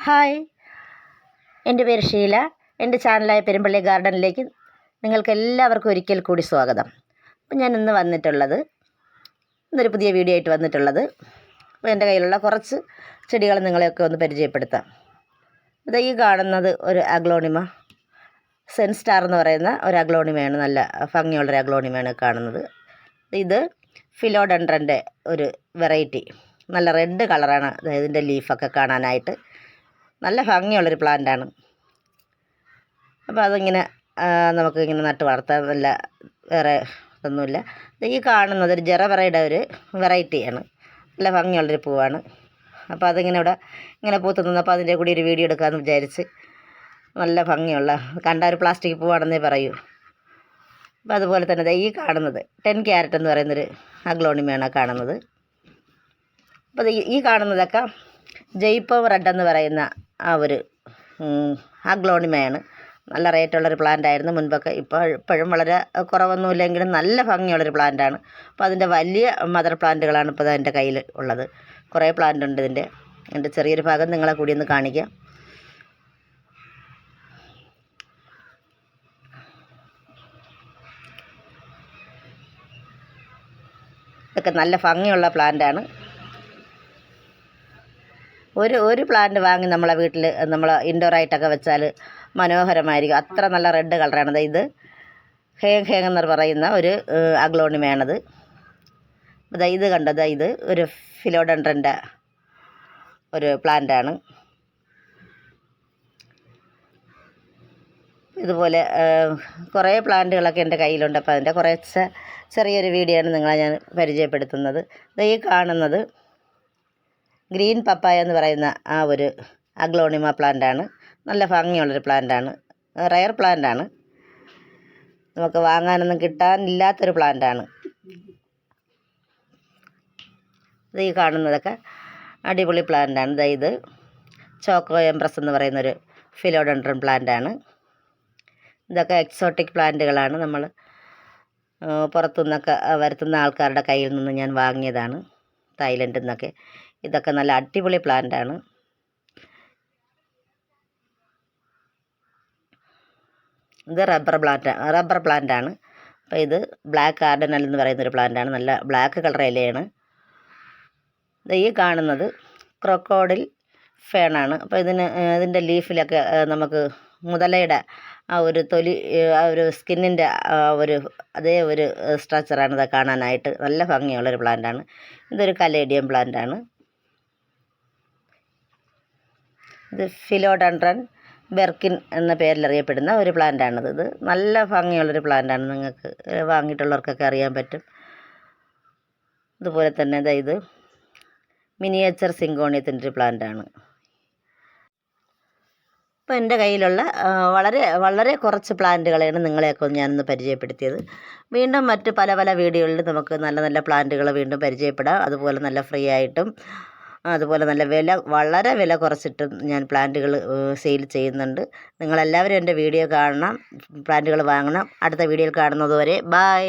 Hi, എൻ്റെ പേര് ഷീല. എൻ്റെ ചാനലായ പെരുമ്പള്ളി ഗാർഡനിലേക്ക് നിങ്ങൾക്ക് എല്ലാവർക്കും ഒരിക്കൽ കൂടി സ്വാഗതം. അപ്പം ഞാൻ ഇന്നൊരു പുതിയ വീഡിയോ ആയിട്ട് വന്നിട്ടുള്ളത്. അപ്പോൾ എൻ്റെ കയ്യിലുള്ള കുറച്ച് ചെടികൾ നിങ്ങളെയൊക്കെ ഒന്ന് പരിചയപ്പെടുത്താം. ഇത് ഈ കാണുന്നത് ഒരു അഗ്ലോണിമ സെൻ സ്റ്റാർ എന്ന് പറയുന്ന ഒരു അഗ്ലോണിമയാണ്. നല്ല ഭംഗിയുള്ളൊരു അഗ്ലോണിമയാണ് കാണുന്നത്. ഇത് ഫിലോഡെൻഡ്രൻ്റെ ഒരു വെറൈറ്റി. നല്ല റെഡ് കളറാണ് ഇതിൻ്റെ ലീഫൊക്കെ കാണാനായിട്ട്. നല്ല ഭംഗിയുള്ളൊരു പ്ലാന്റാണ്. അപ്പോൾ അതിങ്ങനെ നമുക്കിങ്ങനെ നട്ട് വളർത്താൻ വേറെ ഒന്നുമില്ല. ഈ കാണുന്നത് ഒരു ജെറബറയുടെ ഒരു വെറൈറ്റിയാണ്. നല്ല ഭംഗിയുള്ളൊരു പൂവാണ്. അപ്പോൾ അതിങ്ങനെ ഇങ്ങനെ പൂത്ത് നിന്നപ്പോൾ അതിൻ്റെ കൂടി ഒരു വീഡിയോ എടുക്കാമെന്ന് വിചാരിച്ച്. നല്ല ഭംഗിയുള്ള കണ്ട ഒരു പ്ലാസ്റ്റിക് പൂവാണെന്നേ പറയൂ. അപ്പോൾ അതുപോലെ തന്നെ ഈ കാണുന്നത് 10 ക്യാരറ്റ് എന്ന് പറയുന്നൊരു അഗ്ലോണിമയാണ് കാണുന്നത്. അപ്പോൾ ഈ കാണുന്നതൊക്കെ ജയ്പോ റെഡ് എന്ന് പറയുന്ന ആ ഒരു അഗ്ലോണിമയാണ്. നല്ല റേറ്റുള്ളൊരു പ്ലാന്റായിരുന്നു മുൻപൊക്കെ. ഇപ്പോഴും വളരെ കുറവൊന്നുമില്ലെങ്കിലും നല്ല ഭംഗിയുള്ളൊരു പ്ലാന്റാണ്. അപ്പോൾ അതിൻ്റെ വലിയ മദർ പ്ലാന്റുകളാണ് ഇപ്പോൾ എൻ്റെ കയ്യിൽ ഉള്ളത്. കുറേ പ്ലാന്റ് ഉണ്ട് എൻ്റെ ചെറിയൊരു ഭാഗം നിങ്ങളെ കൂടി ഒന്ന് കാണിക്കാം. ഇതൊക്കെ നല്ല ഭംഗിയുള്ള പ്ലാന്റാണ്. ഒരു പ്ലാന്റ് വാങ്ങി നമ്മളെ വീട്ടിൽ നമ്മൾ ഇൻഡോറായിട്ടൊക്കെ വെച്ചാൽ മനോഹരമായിരിക്കും. അത്ര നല്ല റെഡ് കളറാണ്. ഇത് ഹേങ് എന്ന് പറയുന്ന ഒരു അഗ്ലോണിമയാണത്. ഇത് കണ്ടത് ഇത് ഒരു ഫിലോഡെൻഡ്രൻ്റെ ഒരു പ്ലാന്റാണ്. ഇതുപോലെ കുറേ പ്ലാന്റുകളൊക്കെ എൻ്റെ കയ്യിലുണ്ട്. അപ്പോൾ അതിൻ്റെ കുറച്ച് ചെറിയൊരു വീഡിയോ ആണ് നിങ്ങളെ ഞാൻ പരിചയപ്പെടുത്തുന്നത്. ഈ കാണുന്നത് ഗ്രീൻ പപ്പായ എന്ന് പറയുന്ന ആ ഒരു അഗ്ലോണിമ പ്ലാന്റാണ്. നല്ല ഭംഗിയുള്ളൊരു പ്ലാന്റാണ്. റയർ പ്ലാന്റാണ്. നമുക്ക് വാങ്ങാനൊന്നും കിട്ടാനില്ലാത്തൊരു പ്ലാന്റാണ്. ഈ കാണുന്നതൊക്കെ അടിപൊളി പ്ലാന്റാണ്. ഇത് ചോക്കോ എംപ്രസ് എന്ന് പറയുന്നൊരു ഫിലോഡെൻഡ്രൻ പ്ലാന്റാണ്. ഇതൊക്കെ എക്സോട്ടിക് പ്ലാന്റുകളാണ്. നമ്മൾ പുറത്തുനിന്നൊക്കെ വരുത്തുന്ന ആൾക്കാരുടെ കയ്യിൽ നിന്ന് ഞാൻ വാങ്ങിയതാണ്, തായ്ലൻഡിൽ നിന്നൊക്കെ. ഇതൊക്കെ നല്ല അടിപൊളി പ്ലാന്റാണ്. ഇത് റബ്ബർ പ്ലാന്റാണ്. അപ്പോൾ ഇത് ബ്ലാക്ക് കാർഡിനൽ എന്ന് പറയുന്നൊരു പ്ലാന്റാണ്. നല്ല ബ്ലാക്ക് കളർ ഇലയാണ്. ഈ കാണുന്നത് ക്രൊക്കോഡിൽ ഫേണാണ്. അപ്പോൾ ഇതിൻ്റെ ലീഫിലൊക്കെ നമുക്ക് മുതലയുടെ ആ ഒരു തൊലി, ആ ഒരു സ്കിന്നിൻ്റെ അതേ ഒരു സ്ട്രക്ചറാണ് ഇത് കാണാനായിട്ട്. നല്ല ഭംഗിയുള്ളൊരു പ്ലാന്റാണ്. ഇതൊരു കലേഡിയം പ്ലാന്റാണ്. ഇത് ഫിലോഡെൻഡ്രൻ ബെർക്കിൻ എന്ന പേരിലറിയപ്പെടുന്ന ഒരു പ്ലാന്റാണിത്. ഇത് നല്ല ഭംഗിയുള്ളൊരു പ്ലാന്റാണ്. നിങ്ങൾക്ക് വാങ്ങിയിട്ടുള്ളവർക്കൊക്കെ അറിയാൻ പറ്റും. അതുപോലെ തന്നെ ഇത് മിനിയേച്ചർ സിങ്കോണിയത്തിൻ്റെ ഒരു പ്ലാന്റാണ്. അപ്പോൾ എൻ്റെ കയ്യിലുള്ള വളരെ കുറച്ച് പ്ലാന്റുകളെയാണ് നിങ്ങളെയൊക്കെ ഞാനൊന്ന് പരിചയപ്പെടുത്തിയത്. വീണ്ടും മറ്റ് പല വീഡിയോകളിൽ നമുക്ക് നല്ല പ്ലാന്റുകൾ വീണ്ടും പരിചയപ്പെടാം. അതുപോലെ നല്ല ഫ്രീ ആയിട്ടും അതുപോലെ നല്ല വളരെ വില കുറച്ചിട്ടും ഞാൻ പ്ലാന്റുകൾ സെയിൽ ചെയ്യുന്നുണ്ട്. നിങ്ങളെല്ലാവരും എൻ്റെ വീഡിയോ കാണണം, പ്ലാന്റുകൾ വാങ്ങണം. അടുത്ത വീഡിയോയിൽ കാണുന്നത് വരെ ബൈ.